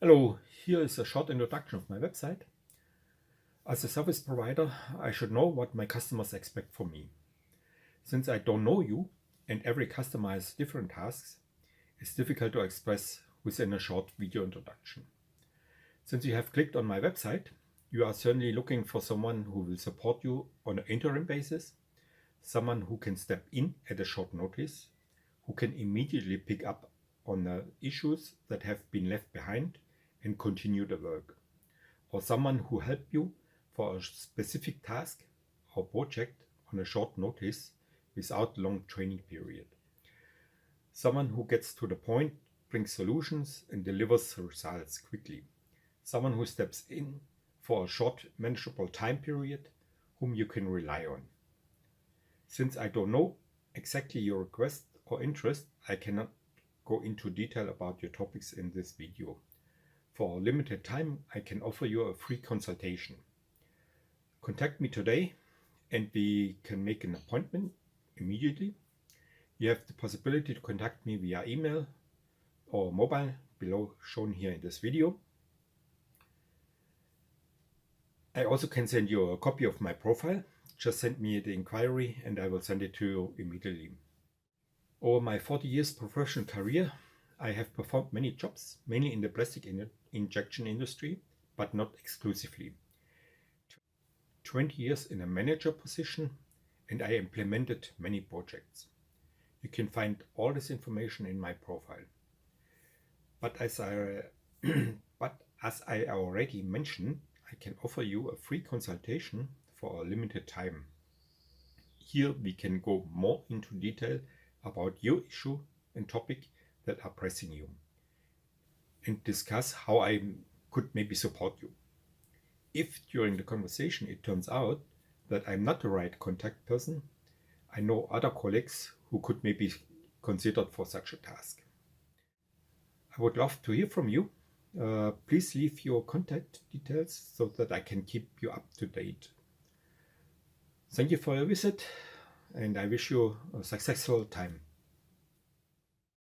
Hello, here is a short introduction of my website. As a service provider, I should know what my customers expect from me. Since I don't know you and every customer has different tasks, it's difficult to express within a short video introduction. Since you have clicked on my website, you are certainly looking for someone who will support you on an interim basis, someone who can step in at a short notice, who can immediately pick up on the issues that have been left behind and continue the work, or someone who help you for a specific task or project on a short notice without long training period. Someone who gets to the point, brings solutions and delivers results quickly. Someone who steps in for a short manageable time period whom you can rely on. Since I don't know exactly your request or interest, I cannot go into detail about your topics in this video. For a limited time, I can offer you a free consultation. Contact me today and we can make an appointment immediately. You have the possibility to contact me via email or mobile below shown here in this video. I also can send you a copy of my profile. Just send me the inquiry and I will send it to you immediately. Over my 40 years professional career, I have performed many jobs, mainly in the plastic injection industry, but not exclusively. 20 years in a manager position, and I implemented many projects. You can find all this information in my profile. But as I already mentioned, I can offer you a free consultation for a limited time. Here we can go more into detail about your issue and topic that are pressing you and discuss how I could maybe support you. If during the conversation it turns out that I'm not the right contact person, I know other colleagues who could maybe considered for such a task. I would love to hear from you. Please leave your contact details so that I can keep you up to date. Thank you for your visit and I wish you a successful time.